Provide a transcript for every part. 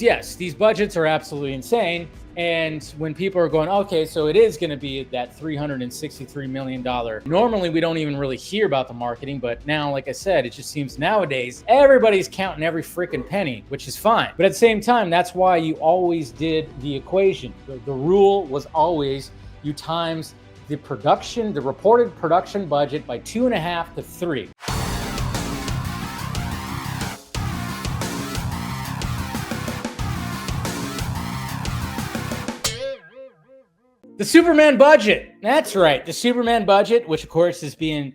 Yes, these budgets are absolutely insane. And when people are going, okay, so it is going to be that $363 million. Normally, we don't even really hear about the marketing. But now, like I said, it just seems nowadays everybody's counting every freaking penny, which is fine. But at the same time, that's why you always did the equation. The rule was always you times the reported production budget by 2.5 to 3. The Superman budget. That's right. The Superman budget, which of course is being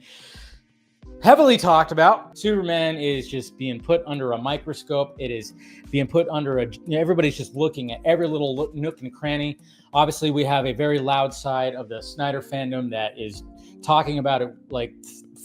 heavily talked about. Superman is just being put under a microscope. It is being put under everybody's just looking at every little nook and cranny. Obviously, we have a very loud side of the Snyder fandom that is talking about it like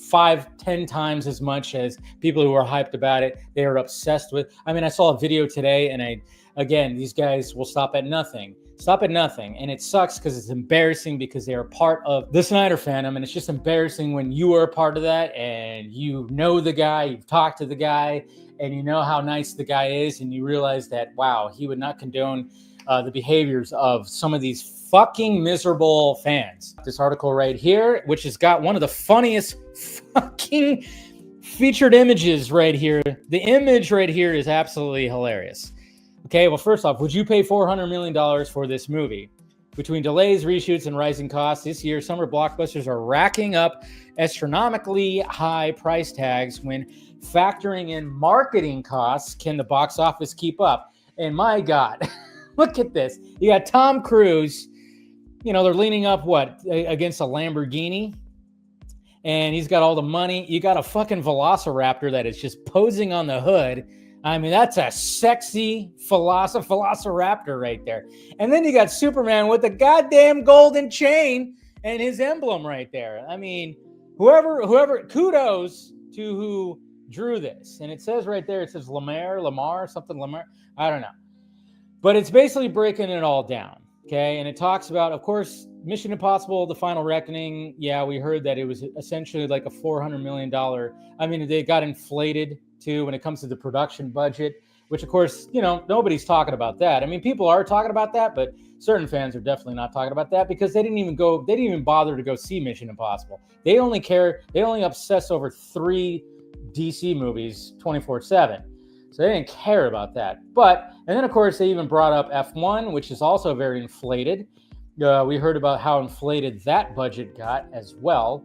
5-10 times as much as people who are hyped about it. They are obsessed with. I mean, I saw a video today, and again, these guys will stop at nothing. And it sucks because it's embarrassing because they are part of the Snyder fandom, and it's just embarrassing when you are a part of that and you know the guy, you've talked to the guy, and you know how nice the guy is, and you realize that, wow, he would not condone the behaviors of some of these fucking miserable fans. This article right here, which has got one of the funniest fucking featured images right here. The image right here is absolutely hilarious. Okay, well, first off, would you pay $400 million for this movie? Between delays, reshoots, and rising costs, this year, summer blockbusters are racking up astronomically high price tags when factoring in marketing costs. Can the box office keep up? And my God, look at this. You got Tom Cruise, they're leaning up, against a Lamborghini? And he's got all the money. You got a fucking velociraptor that is just posing on the hood. I mean, that's a sexy velociraptor right there. And then you got Superman with the goddamn golden chain and his emblem right there. I mean, whoever, kudos to who drew this. And it says right there, it says Lamar, I don't know. But it's basically breaking it all down, okay? And it talks about, of course, Mission Impossible, The Final Reckoning. Yeah, we heard that it was essentially like a $400 million. I mean, they got inflated too when it comes to the production budget, which of course, nobody's talking about that. I mean, people are talking about that, but certain fans are definitely not talking about that because they didn't even bother to go see Mission Impossible. They only obsess over 3 DC movies 24/7. So they didn't care about that. And then of course, they even brought up F1, which is also very inflated. We heard about how inflated that budget got as well.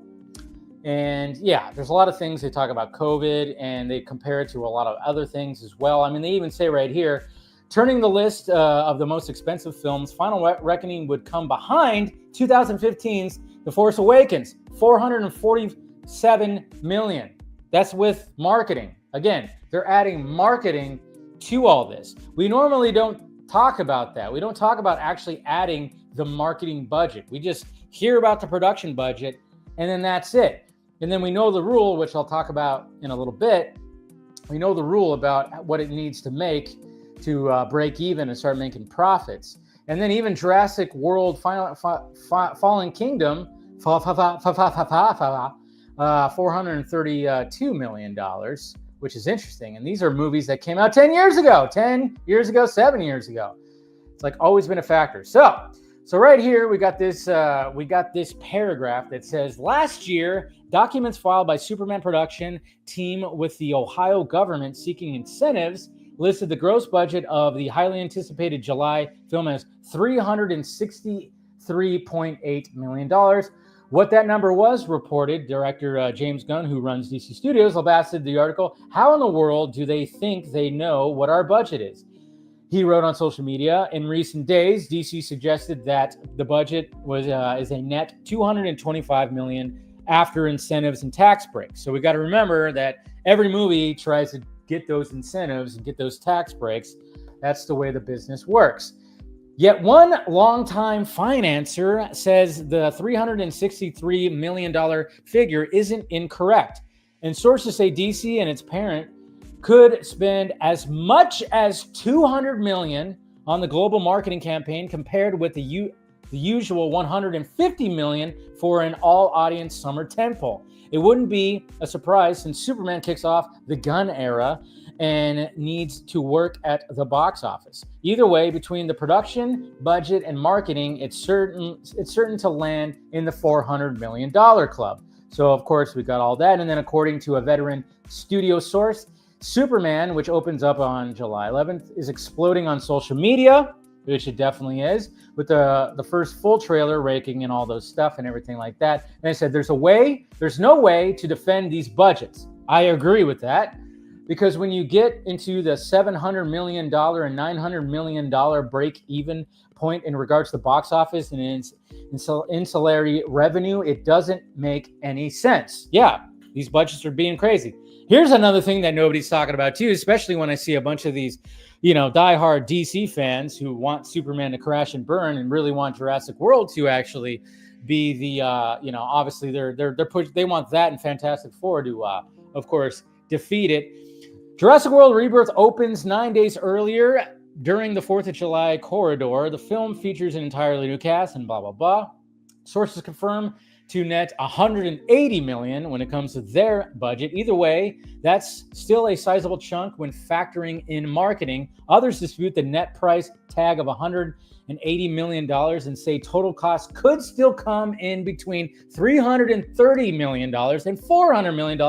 And yeah, there's a lot of things. They talk about COVID and they compare it to a lot of other things as well. I mean, they even say right here, turning the list of the most expensive films, Final Reckoning would come behind 2015's The Force Awakens, $447 million. That's with marketing. Again, they're adding marketing to all this. We normally don't talk about that. We don't talk about actually adding the marketing budget. We just hear about the production budget and then that's it. And then we know the rule, which I'll talk about in a little bit. We know the rule about what it needs to make to break even and start making profits. And then even Jurassic World Fallen Kingdom, $432 million, which is interesting. And these are movies that came out 10 years ago, 7 years ago. It's like always been a factor. So right here, we got this paragraph that says, last year, documents filed by Superman production team with the Ohio government seeking incentives listed the gross budget of the highly anticipated July film as $363.8 million. What that number was, reported director James Gunn, who runs DC Studios, lambasted the article. How in the world do they think they know what our budget is? He wrote on social media, in recent days, DC suggested that the budget is a net $225 million after incentives and tax breaks. So we got to remember that every movie tries to get those incentives and get those tax breaks. That's the way the business works. Yet one longtime financer says the $363 million figure isn't incorrect. And sources say DC and its parent could spend as much as $200 million on the global marketing campaign compared with the usual $150 million for an all-audience summer tentpole. It wouldn't be a surprise since Superman kicks off the Gunn era and needs to work at the box office. Either way, between the production, budget, and marketing, it's certain to land in the $400 million club. So, of course, we got all that. And then, according to a veteran studio source, Superman, which opens up on July 11th, is exploding on social media, which it definitely is, with the first full trailer raking in all those stuff and everything like that. And I said, there's no way to defend these budgets. I agree with that. Because when you get into the $700 million and $900 million break-even point in regards to the box office and ancillary revenue, it doesn't make any sense. Yeah, these budgets are being crazy. Here's another thing that nobody's talking about too, especially when I see a bunch of these, diehard DC fans who want Superman to crash and burn and really want Jurassic World to actually be the, obviously they want that and Fantastic Four to, of course, defeat it. Jurassic World Rebirth opens 9 days earlier during the 4th of July corridor. The film features an entirely new cast and blah, blah, blah. Sources confirm to net $180 million when it comes to their budget. Either way, that's still a sizable chunk when factoring in marketing. Others dispute the net price tag of $180 million and say total cost could still come in between $330 million and $400 million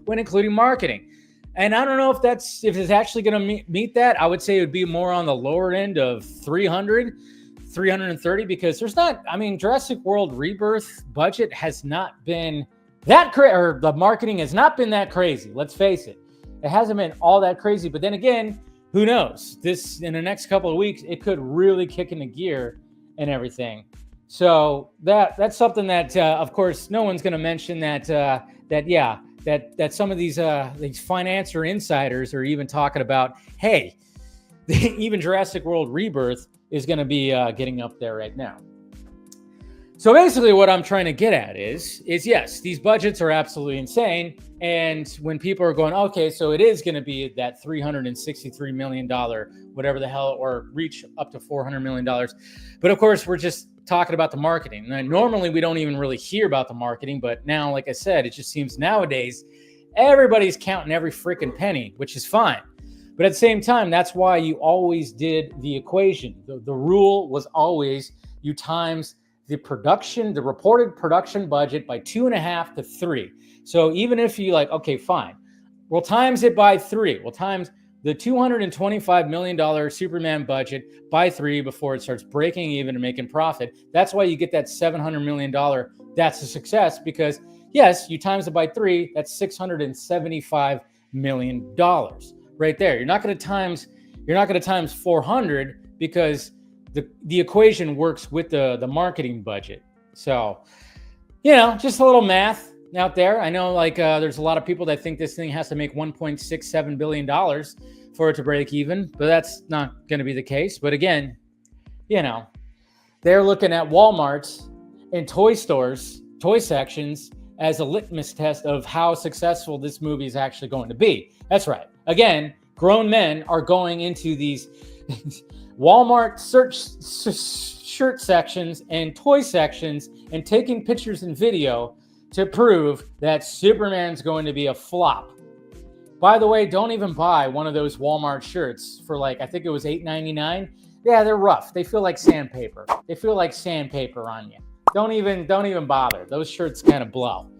when including marketing. And I don't know if it's actually going to meet that. I would say it would be more on the lower end of 330, because Jurassic World Rebirth budget has not been that crazy, or the marketing has not been that crazy. Let's face it. It hasn't been all that crazy. But then again, who knows? This, in the next couple of weeks, it could really kick into gear and everything. So that's something that, of course, no one's going to mention that some of these finance or insiders are even talking about, hey, even Jurassic World Rebirth is going to be getting up there right now. So basically what I'm trying to get at is yes, these budgets are absolutely insane. And when people are going, okay, so it is going to be that $363 million, whatever the hell, or reach up to $400 million. But of course, we're just talking about the marketing. Now, normally we don't even really hear about the marketing, but now, like I said, it just seems nowadays everybody's counting every freaking penny, which is fine. But at the same time, that's why you always did the equation. The rule was always you times the reported production budget by 2.5 to 3. So even if you okay, fine, we'll times it by 3. We'll times the $225 million Superman budget by 3 before it starts breaking even and making profit. That's why you get that $700 million. That's a success because, yes, you times it by 3, that's $675 million right there. You're not going to times 400 because the equation works with the marketing budget. So, just a little math out there. I know there's a lot of people that think this thing has to make $1.67 billion for it to break even, but that's not going to be the case. But again, they're looking at Walmart's and toy stores, toy sections as a litmus test of how successful this movie is actually going to be. That's right. Again, grown men are going into these Walmart shirt sections and toy sections and taking pictures and video to prove that Superman's going to be a flop. By the way, don't even buy one of those Walmart shirts for I think it was $8.99. Yeah, they're rough. They feel like sandpaper. They feel like sandpaper on you. Don't even bother. Those shirts kind of blow.